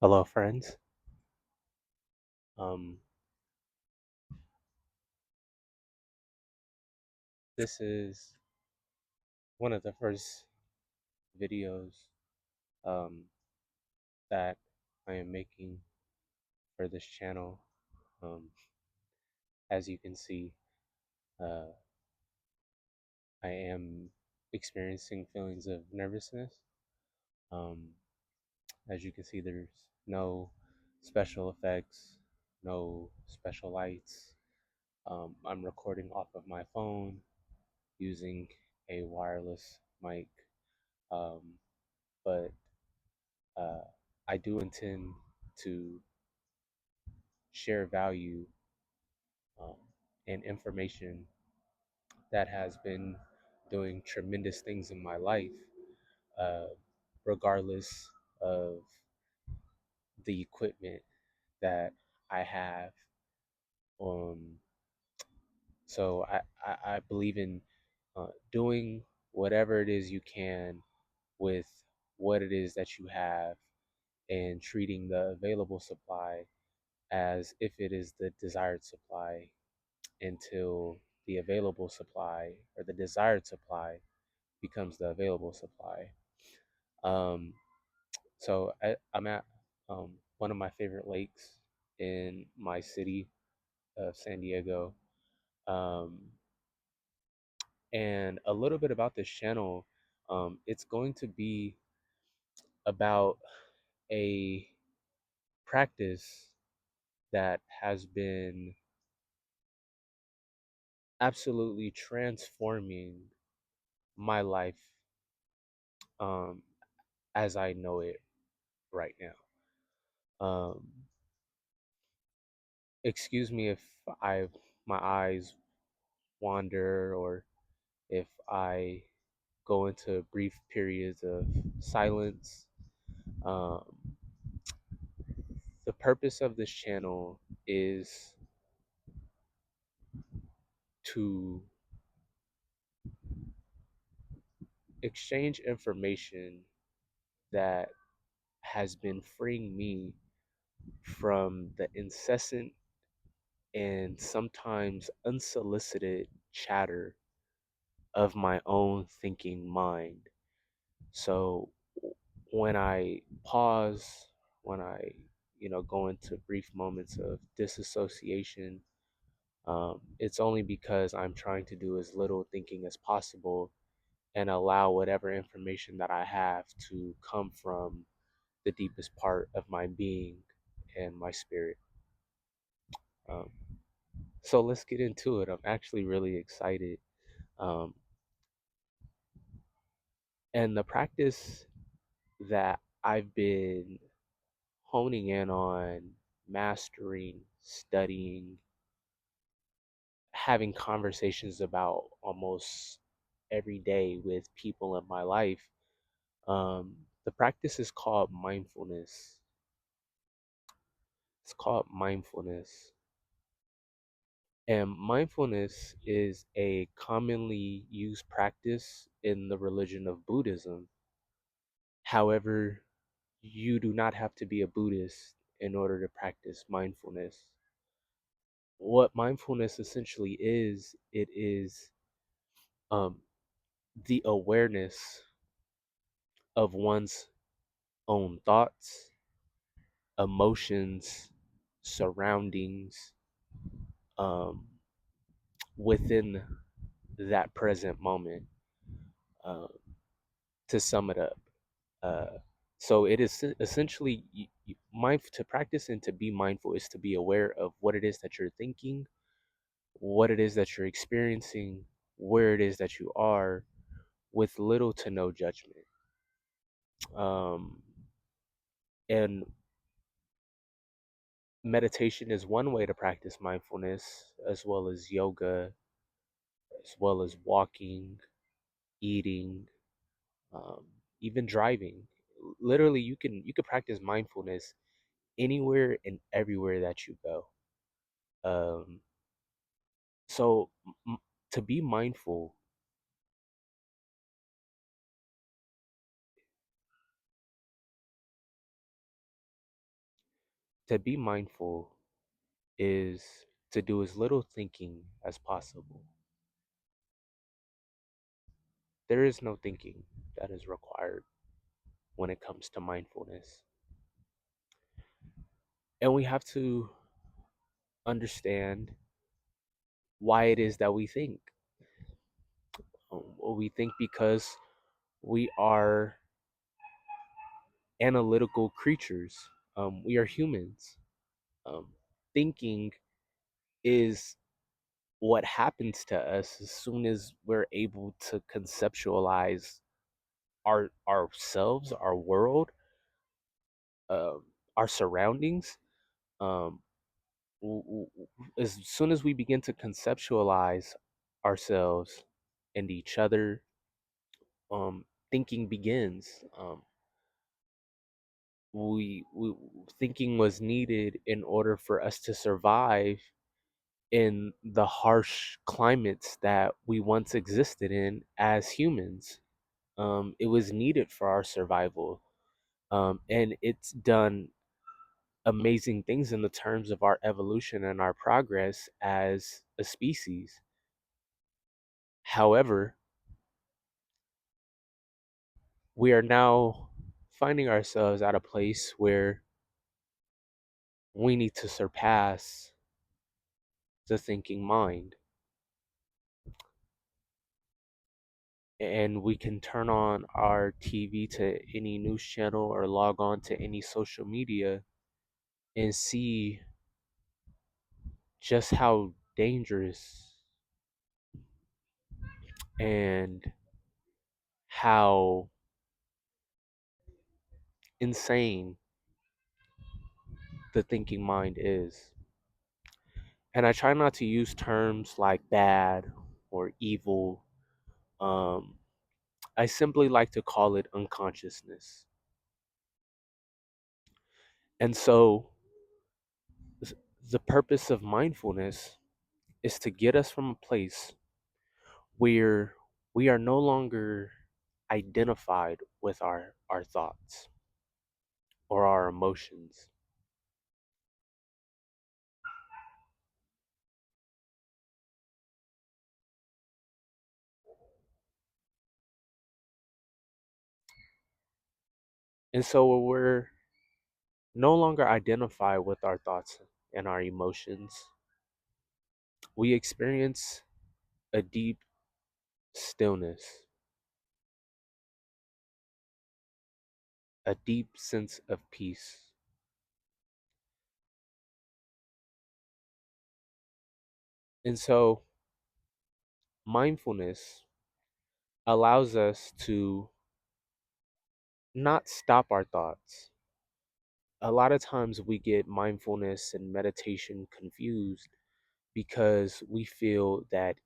Hello, friends. Um, this is one of the first videos um, that I am making for this channel. Um, as you can see, uh, I am experiencing feelings of nervousness. Um, as you can see, there's no special effects, no special lights. I'm recording off of my phone using a wireless mic, um, but uh, I do intend to share value um, and information that has been doing tremendous things in my life, uh, regardless of the equipment that I have. Um, so I believe in doing whatever it is you can with what it is that you have and treating the available supply as if it is the desired supply until the available supply or the desired supply becomes the available supply. Um, I'm at one of my favorite lakes in my city of San Diego. Um, and a little bit about this channel, it's going to be about a practice that has been absolutely transforming my life um, as I know it right now. Excuse me if I my eyes wander or if I go into brief periods of silence. Um, the purpose of this channel is to exchange information that has been freeing me from the incessant and sometimes unsolicited chatter of my own thinking mind. So when I pause, when I, go into brief moments of disassociation, it's only because I'm trying to do as little thinking as possible and allow whatever information that I have to come from the deepest part of my being and my spirit. Um, so let's get into it. I'm actually really excited. Um, and the practice that I've been honing in on, mastering, studying, having conversations about almost every day with people in my life. The practice is called mindfulness. It's called mindfulness. And mindfulness is a commonly used practice in the religion of Buddhism. However, you do not have to be a Buddhist in order to practice mindfulness. What mindfulness essentially is, it is um, the awareness of one's own thoughts, emotions, surroundings um, within that present moment. Uh, to sum it up, uh, so it is essentially to practice and to be mindful is to be aware of what it is that you're thinking, what it is that you're experiencing, where it is that you are, with little to no judgment. Um, and meditation is one way to practice mindfulness, as well as yoga, as well as walking, eating, um, even driving. Literally, you can practice mindfulness anywhere and everywhere that you go. Um, so to be mindful, To be mindful is to do as little thinking as possible. There is no thinking that is required when it comes to mindfulness. And we have to understand why it is that we think. We think because we are analytical creatures. We are humans. Um, Thinking is what happens to us as soon as we're able to conceptualize ourselves, our world, um, our surroundings. Um, as soon as we begin to conceptualize ourselves and each other, thinking begins. We thinking was needed in order for us to survive in the harsh climates that we once existed in as humans. It was needed for our survival, and it's done amazing things in the terms of our evolution and our progress as a species. However, we are now finding ourselves at a place where we need to surpass the thinking mind. And we can turn on our TV to any news channel or log on to any social media and see just how dangerous and how insane the thinking mind is. And I try not to use terms like bad or evil. Um, I simply like to call it unconsciousness. And so, the purpose of mindfulness is to get us from a place where we are no longer identified with our thoughts or our emotions. And so, when we're no longer identified with our thoughts and our emotions, we experience a deep stillness, a deep sense of peace. And so, mindfulness allows us to not stop our thoughts. A lot of times we get mindfulness and meditation confused because we feel that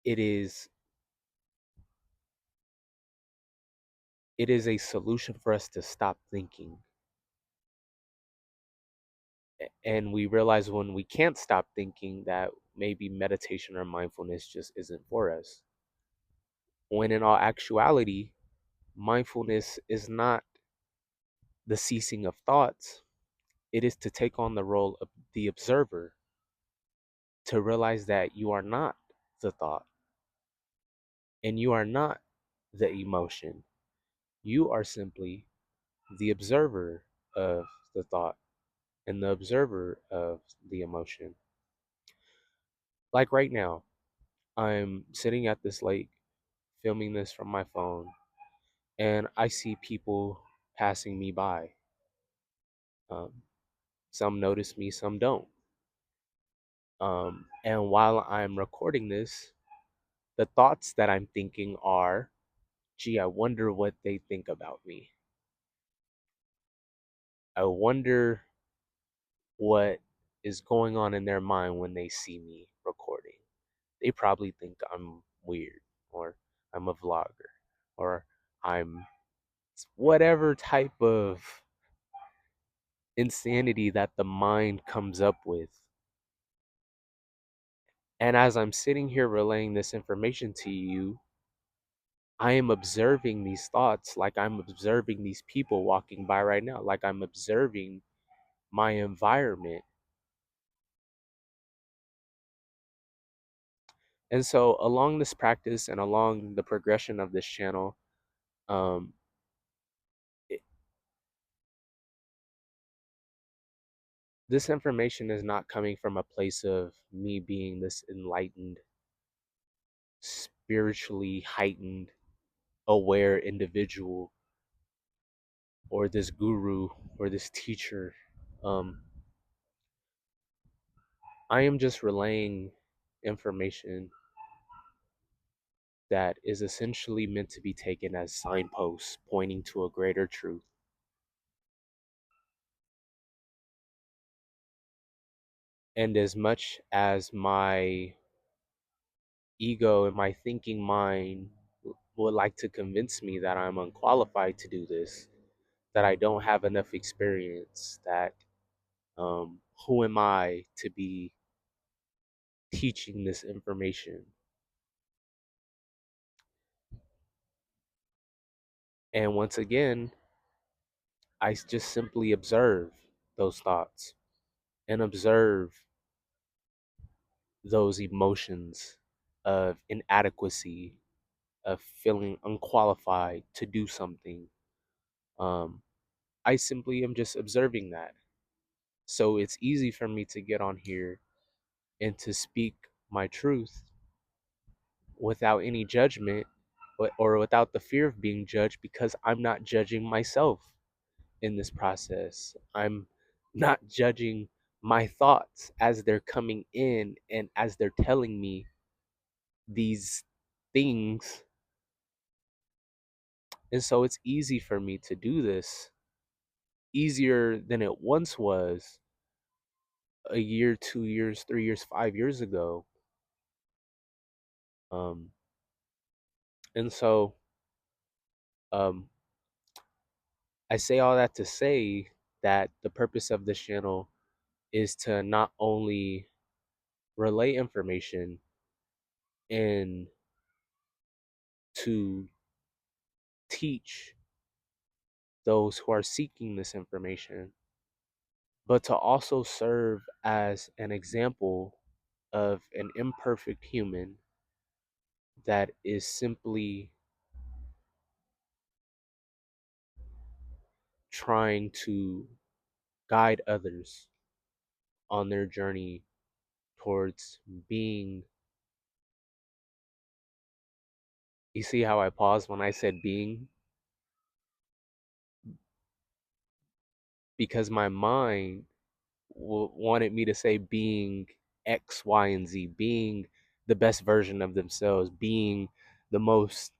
it is it is a solution for us to stop thinking. And we realize when we can't stop thinking that maybe meditation or mindfulness just isn't for us. When in all actuality, mindfulness is not the ceasing of thoughts, it is to take on the role of the observer, to realize that you are not the thought and you are not the emotion. You are simply the observer of the thought and the observer of the emotion. Like right now, I'm sitting at this lake filming this from my phone, and I see people passing me by. Um, some notice me, some don't. And while I'm recording this, the thoughts that I'm thinking are, gee, I wonder what they think about me. I wonder what is going on in their mind when they see me recording. They probably think I'm weird, or I'm a vlogger, or I'm whatever type of insanity that the mind comes up with. And as I'm sitting here relaying this information to you, I am observing these thoughts like I'm observing these people walking by right now, like I'm observing my environment. And so, along this practice and along the progression of this channel, um, it, this information is not coming from a place of me being this enlightened, spiritually heightened, aware individual, or this guru or this teacher. Um, I am just relaying information that is essentially meant to be taken as signposts pointing to a greater truth. And as much as my ego and my thinking mind would like to convince me that I'm unqualified to do this, that I don't have enough experience, that who am I to be teaching this information? And once again, I just simply observe those thoughts and observe those emotions of inadequacy, of feeling unqualified to do something. Um, I simply am just observing that. So it's easy for me to get on here and to speak my truth without any judgment or without the fear of being judged because I'm not judging myself in this process. I'm not judging my thoughts as they're coming in and as they're telling me these things. And so it's easy for me to do this, easier than it once was a year, 2 years, 3 years, 5 years ago. Um, and so um, I say all that to say that the purpose of this channel is to not only relay information and to teach those who are seeking this information, but to also serve as an example of an imperfect human that is simply trying to guide others on their journey towards being. You see how I paused when I said being? Because my mind wanted me to say being X, Y, and Z, being the best version of themselves, being the most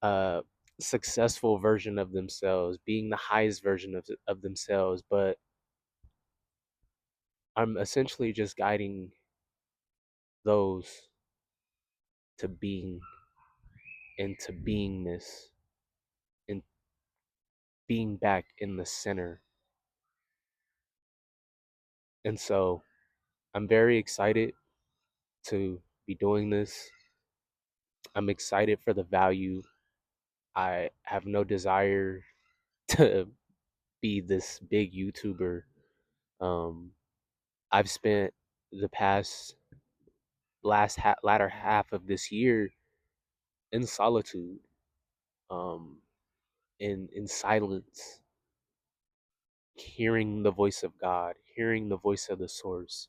uh, successful version of themselves, being the highest version of themselves. But I'm essentially just guiding those to being and to beingness and being back in the center. And so I'm very excited to be doing this. I'm excited for the value. I have no desire to be this big YouTuber. Um, I've spent the past latter half of this year in solitude, um, in silence, hearing the voice of God, hearing the voice of the source,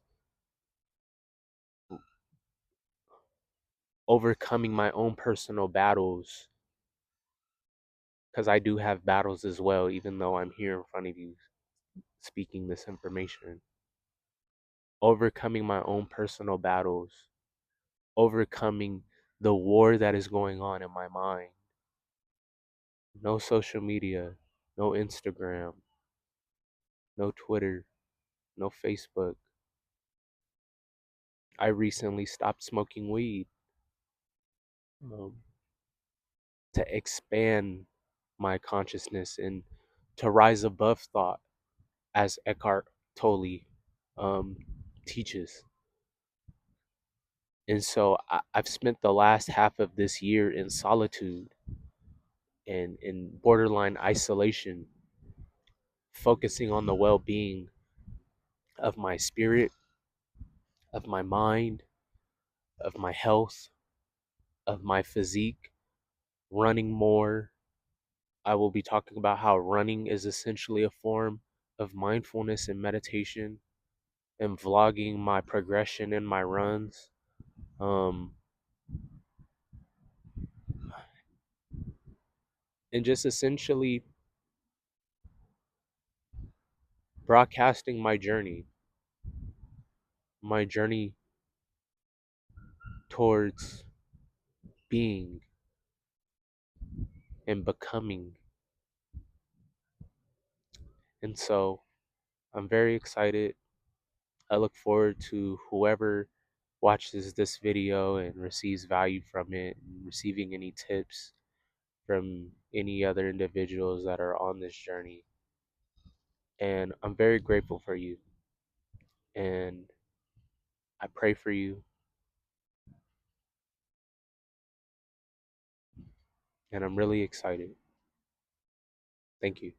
overcoming my own personal battles, because I do have battles as well, even though I'm here in front of you speaking this information. Overcoming my own personal battles, overcoming the war that is going on in my mind. No social media, no Instagram, no Twitter, no Facebook. I recently stopped smoking weed, um, to expand my consciousness and to rise above thought, as Eckhart Tolle um, teaches. And so I've spent the last half of this year in solitude and in borderline isolation, focusing on the well being of my spirit, of my mind, of my health, of my physique, running more. I will be talking about how running is essentially a form of mindfulness and meditation, and vlogging my progression in my runs. Um, and just essentially broadcasting my journey towards being and becoming. And so I'm very excited. I look forward to whoever watches this video and receives value from it, and receiving any tips from any other individuals that are on this journey. And I'm very grateful for you. And I pray for you. And I'm really excited. Thank you.